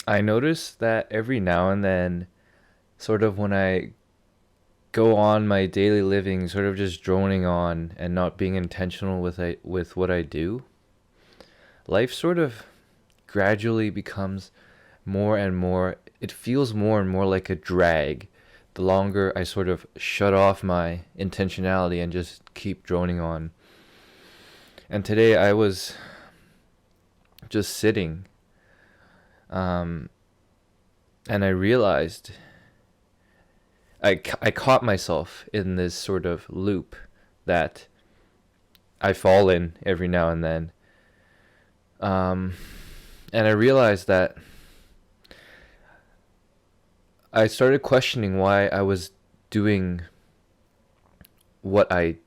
I notice that every now and then, sort of when I go on my daily living, sort of just droning on and not being intentional with what I do, life sort of gradually becomes more and more, it feels more and more like a drag the longer I sort of shut off my intentionality and just keep droning on. And today I was just sitting, um, and I realized I caught myself in this sort of loop that I fall in every now and then. Um, and I realized that I started questioning why I was doing what I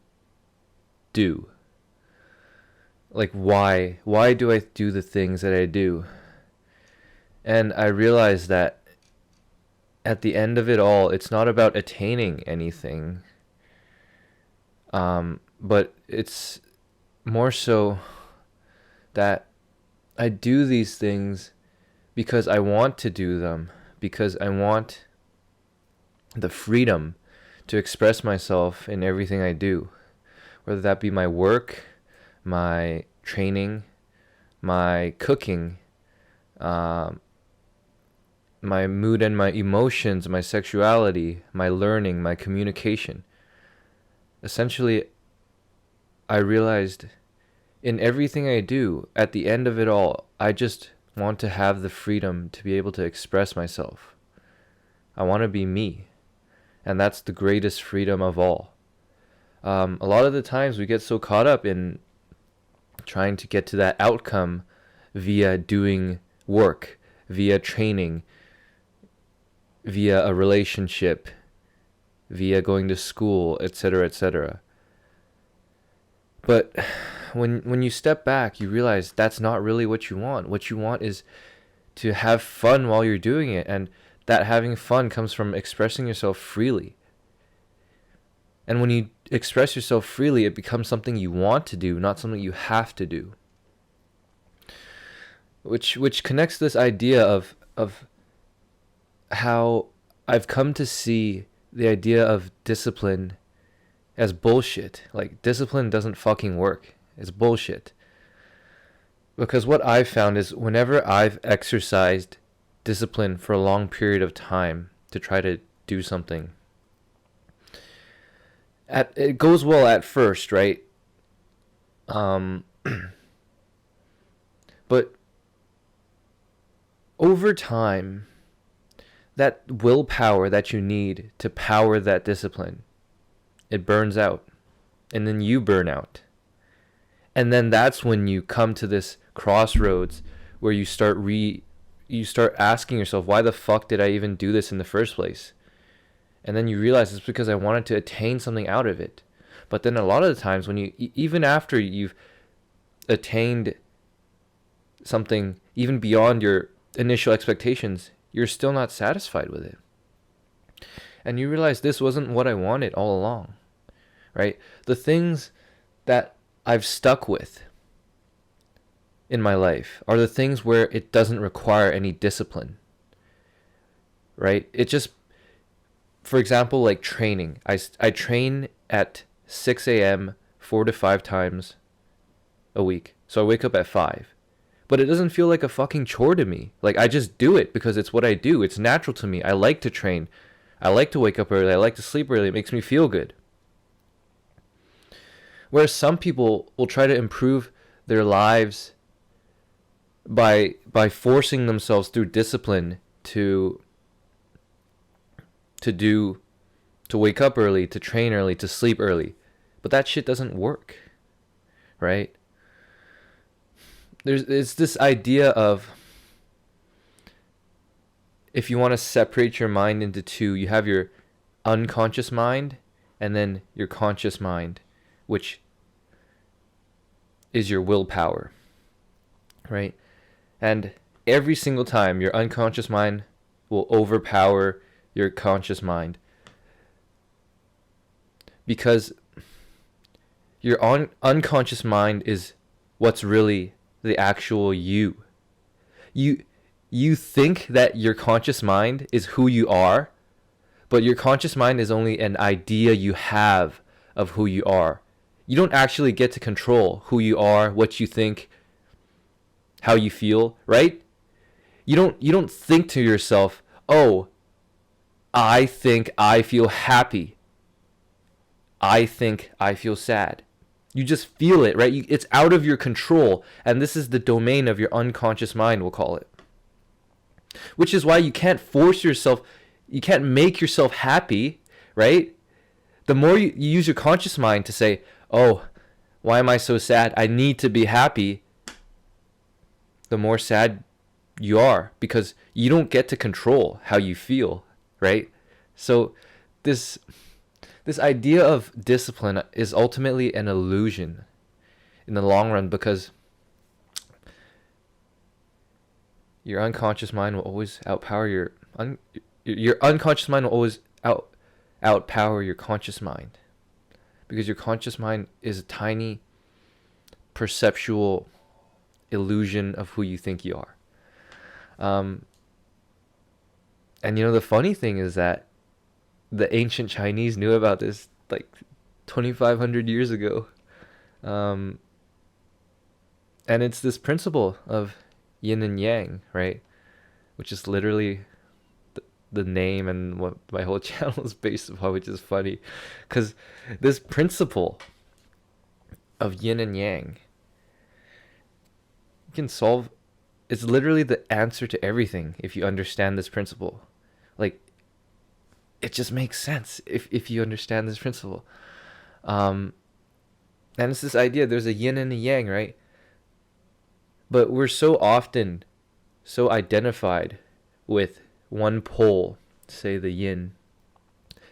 do. Like why do I do the things that I do? And I realized that at the end of it all, it's not about attaining anything, but it's more so that I do these things because I want to do them, because I want the freedom to express myself in everything I do, whether that be my work, my training, my cooking, um, my mood and my emotions, my sexuality, my learning, my communication. Essentially, I realized in everything I do, at the end of it all, I just want to have the freedom to be able to express myself. I want to be me. And that's the greatest freedom of all. A lot of the times we get so caught up in trying to get to that outcome via doing work, via training, via a relationship, via going to school, etc., etc. But when you step back, you realize that's not really what you want. What you want is to have fun while you're doing it, and that having fun comes from expressing yourself freely. And when you express yourself freely, it becomes something you want to do, not something you have to do. Which connects this idea of how I've come to see the idea of discipline as bullshit. Like, discipline doesn't fucking work. It's bullshit. Because what I've found is whenever I've exercised discipline for a long period of time to try to do something, it goes well at first, right? Um, but over time, that willpower that you need to power that discipline, it burns out. And then you burn out. And then that's when you come to this crossroads where you start asking yourself, why the fuck did I even do this in the first place? And then you realize it's because I wanted to attain something out of it. But then a lot of the times when you, even after you've attained something even beyond your initial expectations, you're still not satisfied with it. And you realize this wasn't what I wanted all along, right? The things that I've stuck with in my life are the things where it doesn't require any discipline, right? It just, for example, like training. I train at 6 a.m. 4 to 5 times a week. So I wake up at 5. But it doesn't feel like a fucking chore to me. Like, I just do it because it's what I do. It's natural to me. I like to train. I like to wake up early. I like to sleep early. It makes me feel good. Whereas some people will try to improve their lives by forcing themselves through discipline to wake up early, to train early, to sleep early. But that shit doesn't work, right? It's this idea of, if you want to separate your mind into two, you have your unconscious mind and then your conscious mind, which is your willpower, right? And every single time, your unconscious mind will overpower your conscious mind, because your unconscious mind is what's really the actual you. You think that your conscious mind is who you are, but your conscious mind is only an idea you have of who you are. You don't actually get to control who you are, what you think, how you feel, right? You don't think to yourself, "Oh, I think I feel happy. I think I feel sad." You just feel it, right? It's out of your control, and this is the domain of your unconscious mind, we'll call it. Which is why you can't force yourself, you can't make yourself happy, right? The more you use your conscious mind to say, "Oh, why am I so sad? I need to be happy," the more sad you are, because you don't get to control how you feel, right? So this idea of discipline is ultimately an illusion in the long run, because your unconscious mind will always outpower your unconscious mind will always outpower your conscious mind, because your conscious mind is a tiny perceptual illusion of who you think you are. And the funny thing is that the ancient Chinese knew about this like 2,500 years ago. And it's this principle of yin and yang, right? Which is literally the name and what my whole channel is based upon, which is funny. Because this principle of yin and yang it's literally the answer to everything if you understand this principle. Like, it just makes sense if you understand this principle. And it's this idea, there's a yin and a yang, right? But we're so often so identified with one pole, say the yin,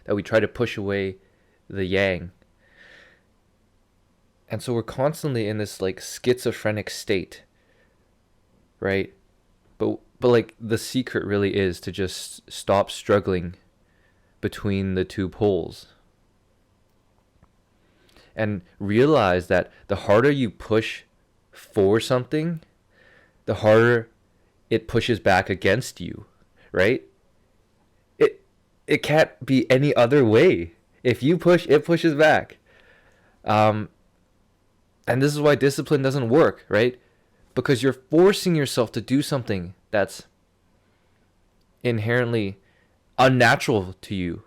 that we try to push away the yang. And so we're constantly in this like schizophrenic state, right? But like the secret really is to just stop struggling between the two poles and realize that the harder you push for something, the harder it pushes back against you, right? It can't be any other way. If you push, it pushes back. And this is why discipline doesn't work, right? Because you're forcing yourself to do something that's inherently unnatural to you,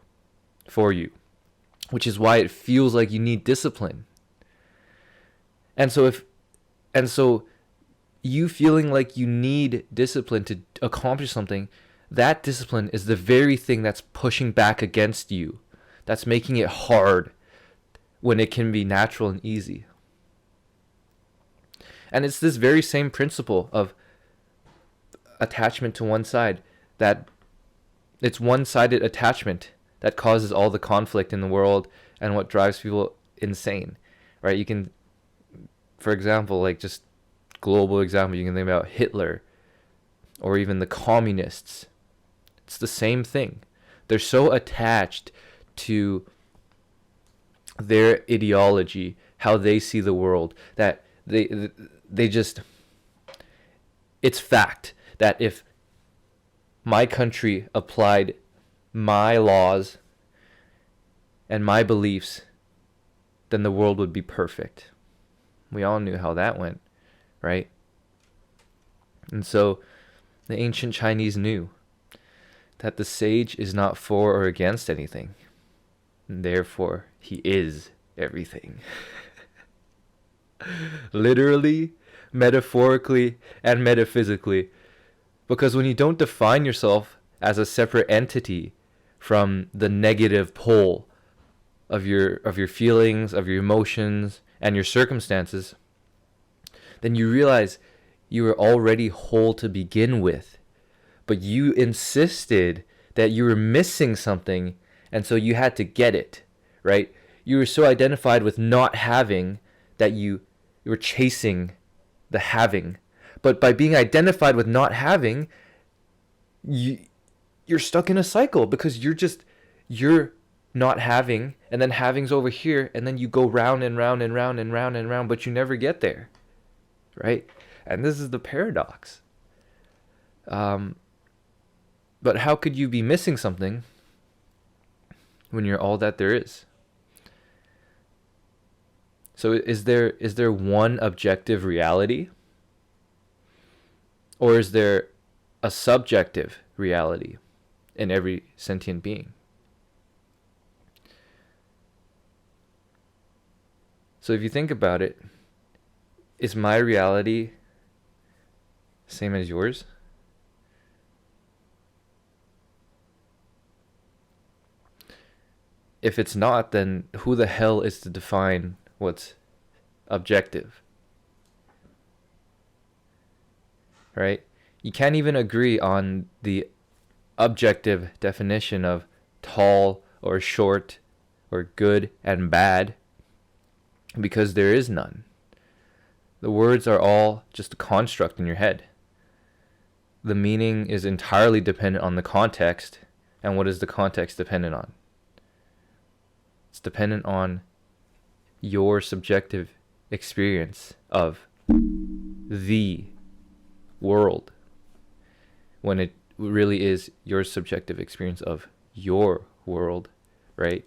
for you, which is why it feels like you need discipline. And so you feeling like you need discipline to accomplish something, that discipline is the very thing that's pushing back against you, that's making it hard when it can be natural and easy. And it's this very same principle of attachment to one side, that it's one-sided attachment that causes all the conflict in the world and what drives people insane, right? You can, for example, like just global example, you can think about Hitler or even the communists. It's the same thing. They're so attached to their ideology, how they see the world, that they just, it's fact that if my country applied my laws and my beliefs, then the world would be perfect. We all knew how that went, right? And so the ancient Chinese knew that the sage is not for or against anything, and therefore he is everything. Literally, metaphorically, and metaphysically. Because when you don't define yourself as a separate entity from the negative pole of your feelings, of your emotions, and your circumstances, then you realize you were already whole to begin with. But you insisted that you were missing something, and so you had to get it, right? You were so identified with not having that you were chasing the having. But by being identified with not having, you're stuck in a cycle, because you're not having, and then having's over here, and then you go round and round and round and round and round, but you never get there, right? And this is the paradox. But how could you be missing something when you're all that there is? So is there one objective reality? Or is there a subjective reality in every sentient being? So if you think about it, is my reality same as yours? If it's not, then who the hell is to define what's objective? Right? You can't even agree on the objective definition of tall or short or good and bad, because there is none. The words are all just a construct in your head. The meaning is entirely dependent on the context. And what is the context dependent on? It's dependent on your subjective experience of the world, when it really is your subjective experience of your world, right?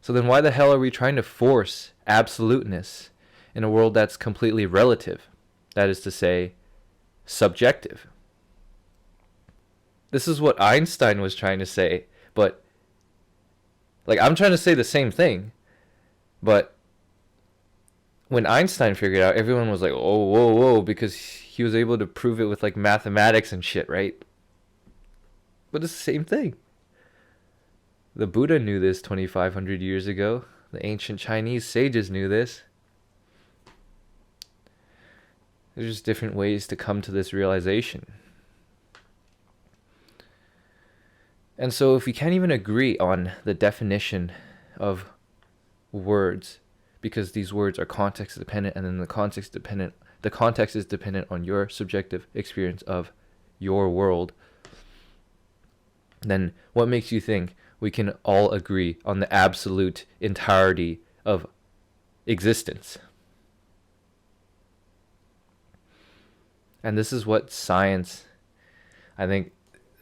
So then why the hell are we trying to force absoluteness in a world that's completely relative? That is to say, subjective. This is what Einstein was trying to say, but like, I'm trying to say the same thing, but when Einstein figured it out, everyone was like, oh, whoa, whoa, because he was able to prove it with like mathematics and shit, right? But it's the same thing. The Buddha knew this 2,500 years ago. The ancient Chinese sages knew this. There's just different ways to come to this realization. And so if we can't even agree on the definition of words, because these words are context dependent, and then the context is dependent on your subjective experience of your world, then what makes you think we can all agree on the absolute entirety of existence? And this is what science, I think,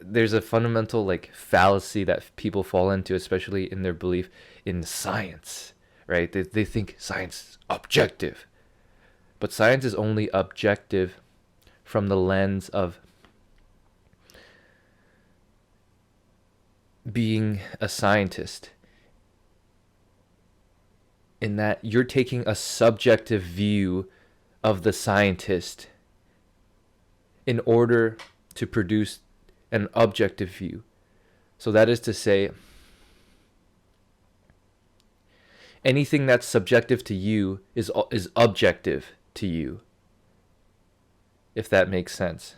there's a fundamental like fallacy that people fall into, especially in their belief in science, right? They think science is objective, but science is only objective from the lens of being a scientist, in that you're taking a subjective view of the scientist in order to produce an objective view. So that is to say, anything that's subjective to you is objective to you, if that makes sense.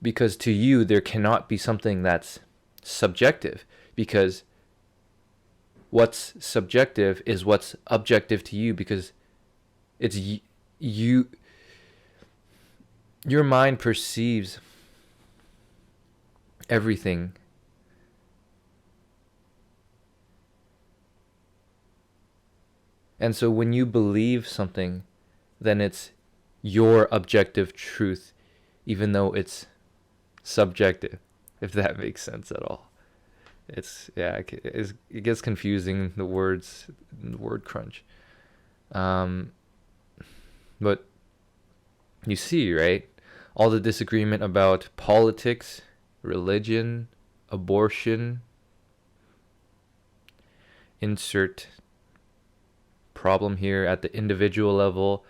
Because to you, there cannot be something that's subjective, because what's subjective is what's objective to you, because it's you. Your mind perceives everything and so when you believe something, then it's your objective truth, even though it's subjective, if that makes sense at all. It gets confusing, the word crunch. But you see, right? All the disagreement about politics, religion, abortion, insert problem here at the individual level,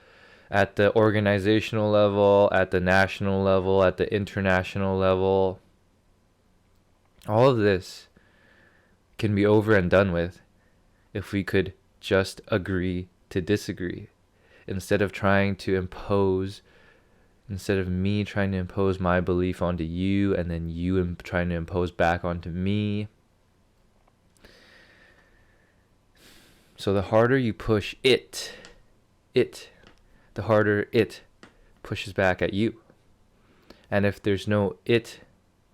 at the organizational level, at the national level, at the international level. All of this can be over and done with if we could just agree to disagree, instead of me trying to impose my belief onto you, and then you trying to impose back onto me. So the harder you push it, the harder it pushes back at you. And if there's no it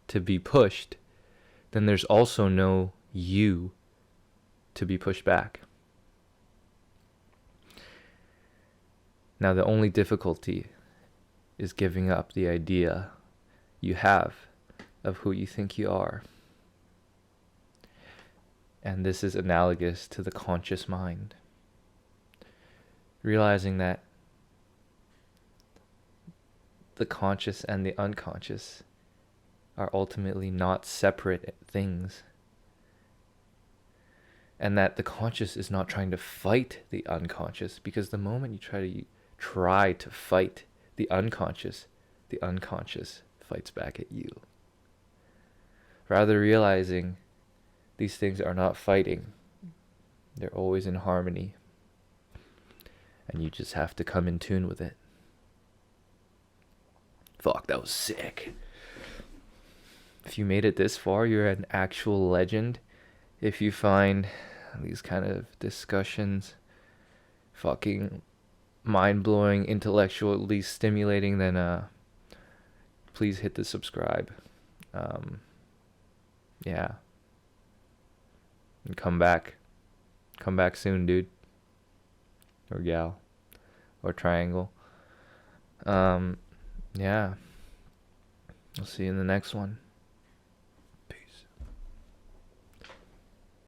to be pushed, then there's also no you to be pushed back. Now the only difficulty is giving up the idea you have of who you think you are. And this is analogous to the conscious mind. Realizing that the conscious and the unconscious are ultimately not separate things. And that the conscious is not trying to fight the unconscious, because the moment you try to fight the unconscious fights back at you. Rather realizing these things are not fighting. They're always in harmony. And you just have to come in tune with it. Fuck, that was sick. If you made it this far, you're an actual legend. If you find these kind of discussions fucking mind-blowing, intellectually stimulating, then please hit the subscribe. Yeah. And come back soon, dude, or gal, or triangle. Yeah, I'll see you in the next one.